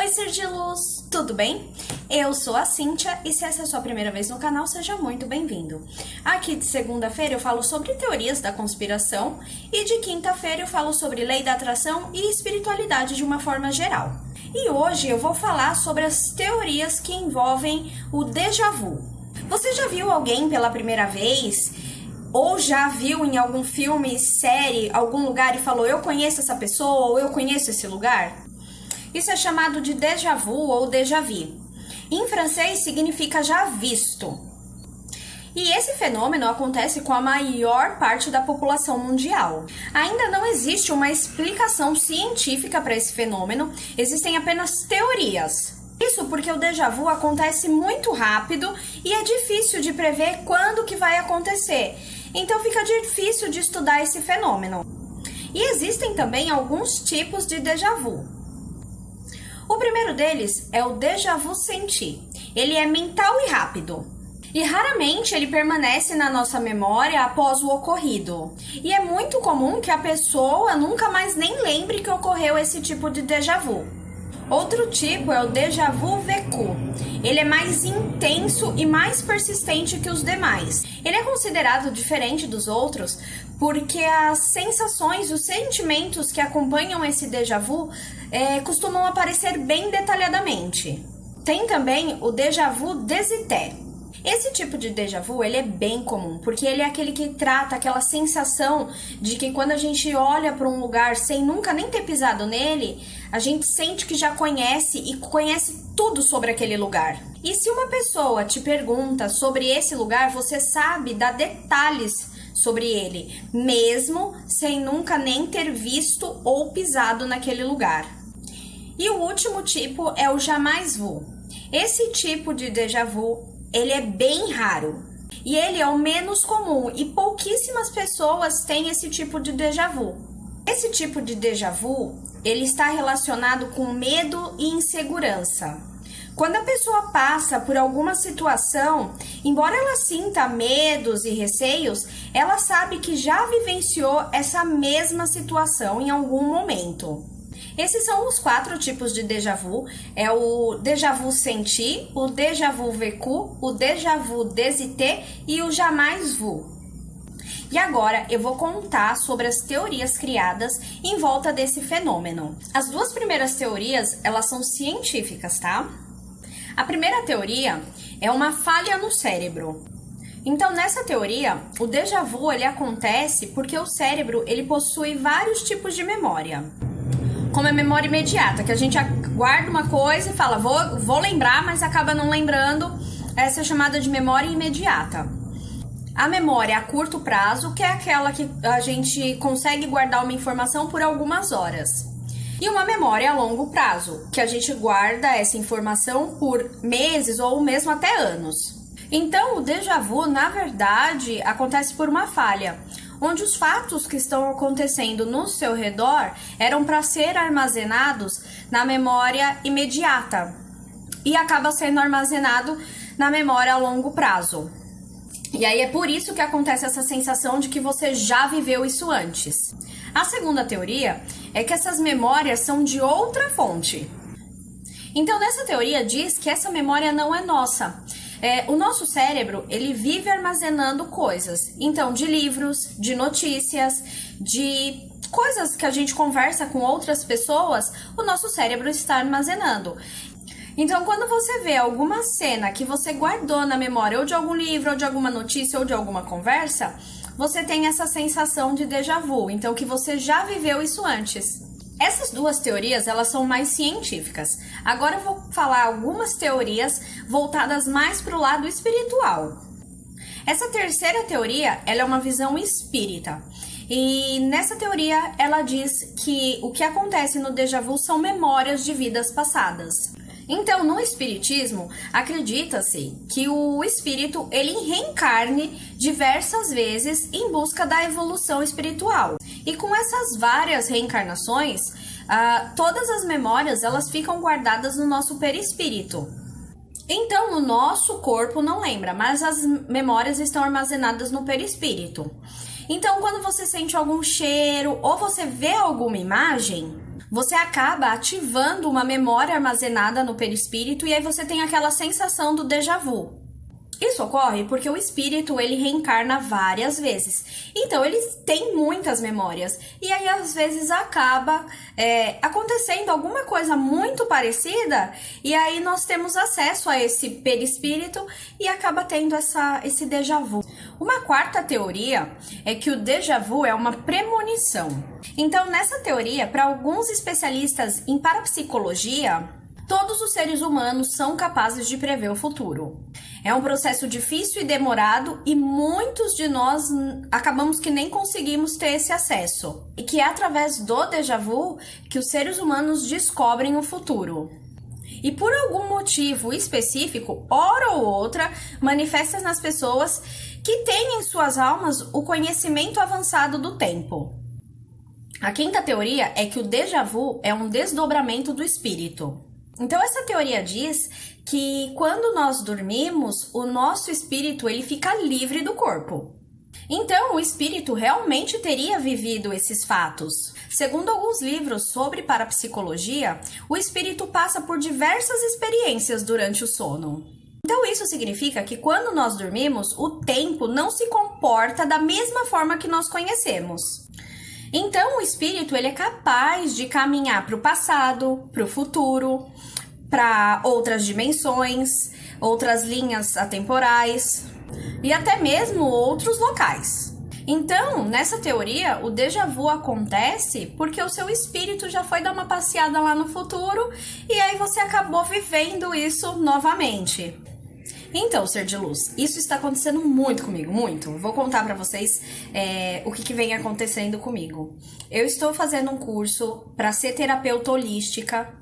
Oi, ser de luz, tudo bem? Eu sou a Cíntia e se essa é a sua primeira vez no canal, seja muito bem-vindo. Aqui de segunda-feira eu falo sobre teorias da conspiração e de quinta-feira eu falo sobre lei da atração e espiritualidade de uma forma geral. E hoje eu vou falar sobre as teorias que envolvem o déjà vu. Você já viu alguém pela primeira vez? Ou já viu em algum filme, série, algum lugar e falou, eu conheço essa pessoa ou eu conheço esse lugar? Isso é chamado de déjà vu ou déjà vu. Em francês significa já visto. E esse fenômeno acontece com a maior parte da população mundial. Ainda não existe uma explicação científica para esse fenômeno, existem apenas teorias. Isso porque o déjà vu acontece muito rápido e é difícil de prever quando que vai acontecer. Então fica difícil de estudar esse fenômeno. E existem também alguns tipos de déjà vu. O primeiro deles é o déjà vu senti. Ele é mental e rápido. E raramente ele permanece na nossa memória após o ocorrido. E é muito comum que a pessoa nunca mais nem lembre que ocorreu esse tipo de déjà vu. Outro tipo é o déjà vu vécu. Ele é mais intenso e mais persistente que os demais. Ele é considerado diferente dos outros porque as sensações, os sentimentos que acompanham esse déjà vu costumam aparecer bem detalhadamente. Tem também o déjà vu désité. Esse tipo de déjà vu ele é bem comum, porque ele é aquele que trata aquela sensação de que quando a gente olha para um lugar sem nunca nem ter pisado nele, a gente sente que já conhece e conhece tudo sobre aquele lugar. E se uma pessoa te pergunta sobre esse lugar, você sabe dar detalhes sobre ele, mesmo sem nunca nem ter visto ou pisado naquele lugar. E o último tipo é o jamais vu. Esse tipo de déjà vu ele é bem raro e ele é o menos comum e pouquíssimas pessoas têm esse tipo de déjà vu. Esse tipo de déjà vu, ele está relacionado com medo e insegurança. Quando a pessoa passa por alguma situação, embora ela sinta medos e receios, ela sabe que já vivenciou essa mesma situação em algum momento. Esses são os 4 tipos de déjà vu, é o déjà vu senti, o déjà vu vécu, o déjà vu désité e o jamais vu. E agora eu vou contar sobre as teorias criadas em volta desse fenômeno. As 2 primeiras teorias, elas são científicas, tá? A primeira teoria é uma falha no cérebro. Então, nessa teoria, o déjà vu ele acontece porque o cérebro ele possui vários tipos de memória. Como a memória imediata, que a gente guarda uma coisa e fala, vou lembrar, mas acaba não lembrando. Essa é chamada de memória imediata. A memória a curto prazo, que é aquela que a gente consegue guardar uma informação por algumas horas. E uma memória a longo prazo, que a gente guarda essa informação por meses ou mesmo até anos. Então, o déjà vu, na verdade, acontece por uma falha, onde os fatos que estão acontecendo no seu redor eram para ser armazenados na memória imediata e acaba sendo armazenado na memória a longo prazo. E aí é por isso que acontece essa sensação de que você já viveu isso antes. A segunda teoria é que essas memórias são de outra fonte. Então, nessa teoria diz que essa memória não é nossa. O nosso cérebro, ele vive armazenando coisas. Então, de livros, de notícias, de coisas que a gente conversa com outras pessoas, o nosso cérebro está armazenando. Então, quando você vê alguma cena que você guardou na memória, ou de algum livro, ou de alguma notícia, ou de alguma conversa, você tem essa sensação de déjà vu, então que você já viveu isso antes. Essas 2 teorias, elas são mais científicas. Agora eu vou falar algumas teorias voltadas mais para o lado espiritual. Essa terceira teoria, ela é uma visão espírita. E nessa teoria, ela diz que o que acontece no déjà vu são memórias de vidas passadas. Então, no espiritismo, acredita-se que o espírito ele reencarne diversas vezes em busca da evolução espiritual. E com essas várias reencarnações, todas as memórias elas ficam guardadas no nosso perispírito. Então, o nosso corpo não lembra, mas as memórias estão armazenadas no perispírito. Então, quando você sente algum cheiro ou você vê alguma imagem, você acaba ativando uma memória armazenada no perispírito e aí você tem aquela sensação do déjà vu. Isso ocorre porque o espírito, ele reencarna várias vezes. Então, ele tem muitas memórias. E aí, às vezes, acaba acontecendo alguma coisa muito parecida. E aí, nós temos acesso a esse perispírito e acaba tendo esse déjà vu. Uma quarta teoria é que o déjà vu é uma premonição. Então, nessa teoria, para alguns especialistas em parapsicologia, todos os seres humanos são capazes de prever o futuro. É um processo difícil e demorado e muitos de nós acabamos que nem conseguimos ter esse acesso. E que é através do déjà vu que os seres humanos descobrem o futuro. E por algum motivo específico, hora ou outra, manifesta nas pessoas que têm em suas almas o conhecimento avançado do tempo. A quinta teoria é que o déjà vu é um desdobramento do espírito. Então, essa teoria diz que quando nós dormimos, o nosso espírito ele fica livre do corpo. Então, o espírito realmente teria vivido esses fatos. Segundo alguns livros sobre parapsicologia, o espírito passa por diversas experiências durante o sono. Então, isso significa que quando nós dormimos, o tempo não se comporta da mesma forma que nós conhecemos. Então, o espírito ele é capaz de caminhar para o passado, para o futuro, para outras dimensões, outras linhas atemporais e até mesmo outros locais. Então, nessa teoria, o déjà vu acontece porque o seu espírito já foi dar uma passeada lá no futuro e aí você acabou vivendo isso novamente. Então, ser de luz, isso está acontecendo muito comigo, muito. Vou contar para vocês o que vem acontecendo comigo. Eu estou fazendo um curso para ser terapeuta holística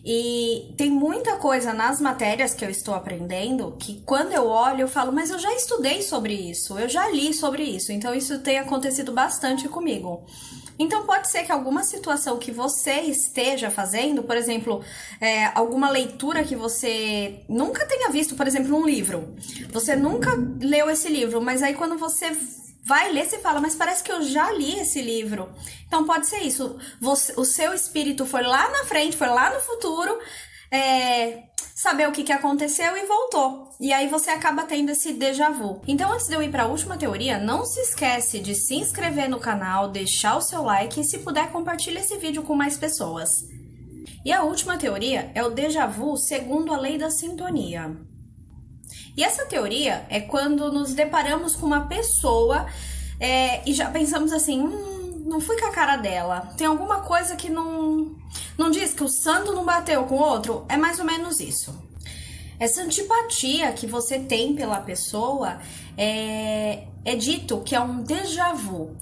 e tem muita coisa nas matérias que eu estou aprendendo que quando eu olho eu falo, mas eu já estudei sobre isso, eu já li sobre isso. Então, isso tem acontecido bastante comigo. Então, pode ser que alguma situação que você esteja fazendo, por exemplo, alguma leitura que você nunca tenha visto, por exemplo, um livro. Você nunca leu esse livro, mas aí quando você vai ler, você fala, mas parece que eu já li esse livro. Então, pode ser isso. O seu espírito foi lá na frente, foi lá no futuro, saber o que aconteceu e voltou. E aí você acaba tendo esse déjà vu. Então, antes de eu ir para a última teoria, não se esquece de se inscrever no canal, deixar o seu like e, se puder, compartilhe esse vídeo com mais pessoas. E a última teoria é o déjà vu segundo a lei da sintonia. E essa teoria é quando nos deparamos com uma pessoa e já pensamos assim, não fui com a cara dela. Tem alguma coisa que não diz que o santo não bateu com o outro? É mais ou menos isso. Essa antipatia que você tem pela pessoa é dito que é um déjà vu.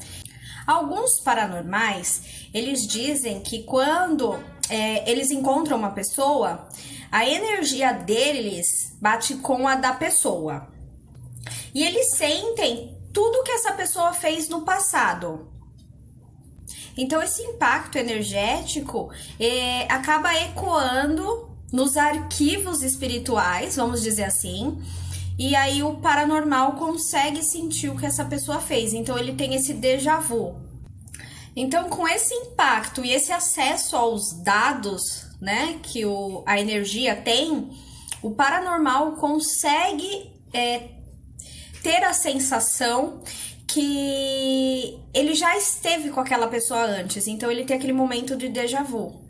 Alguns paranormais, eles dizem que quando eles encontram uma pessoa, a energia deles bate com a da pessoa. E eles sentem tudo que essa pessoa fez no passado. Então, esse impacto energético acaba ecoando nos arquivos espirituais, vamos dizer assim, e aí o paranormal consegue sentir o que essa pessoa fez. Então, ele tem esse déjà vu. Então, com esse impacto e esse acesso aos dados, né, que a energia tem, o paranormal consegue ter a sensação que ele já esteve com aquela pessoa antes, então ele tem aquele momento de déjà vu.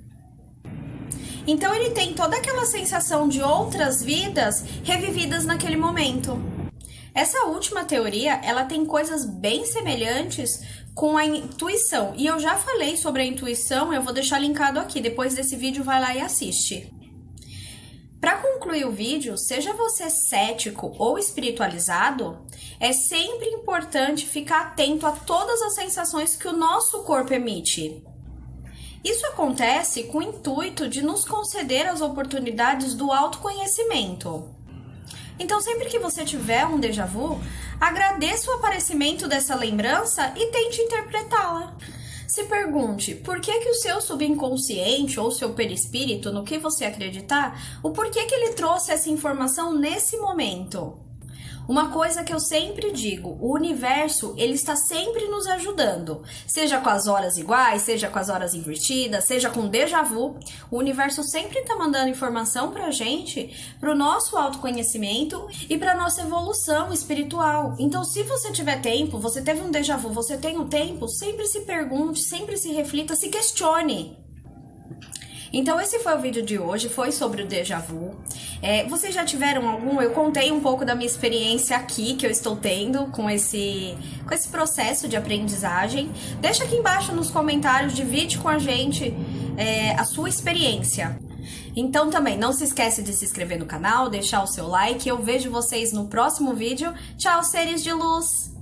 Então ele tem toda aquela sensação de outras vidas revividas naquele momento. Essa última teoria, ela tem coisas bem semelhantes com a intuição. E eu já falei sobre a intuição, eu vou deixar linkado aqui. Depois desse vídeo, vai lá e assiste. Para concluir o vídeo, seja você cético ou espiritualizado, é sempre importante ficar atento a todas as sensações que o nosso corpo emite. Isso acontece com o intuito de nos conceder as oportunidades do autoconhecimento. Então, sempre que você tiver um déjà vu, agradeça o aparecimento dessa lembrança e tente interpretá-la. Se pergunte por que o seu subconsciente ou seu perispírito, no que você acreditar, o porquê que ele trouxe essa informação nesse momento. Uma coisa que eu sempre digo, o universo, ele está sempre nos ajudando. Seja com as horas iguais, seja com as horas invertidas, seja com déjà vu. O universo sempre está mandando informação pra gente, pro nosso autoconhecimento e pra nossa evolução espiritual. Então, se você tiver tempo, você teve um déjà vu, você tem um tempo, sempre se pergunte, sempre se reflita, se questione. Então esse foi o vídeo de hoje, foi sobre o déjà vu. Vocês já tiveram algum? Eu contei um pouco da minha experiência aqui, que eu estou tendo com esse processo de aprendizagem. Deixa aqui embaixo nos comentários, divide com a gente a sua experiência. Então também não se esquece de se inscrever no canal, deixar o seu like. Eu vejo vocês no próximo vídeo. Tchau, seres de luz!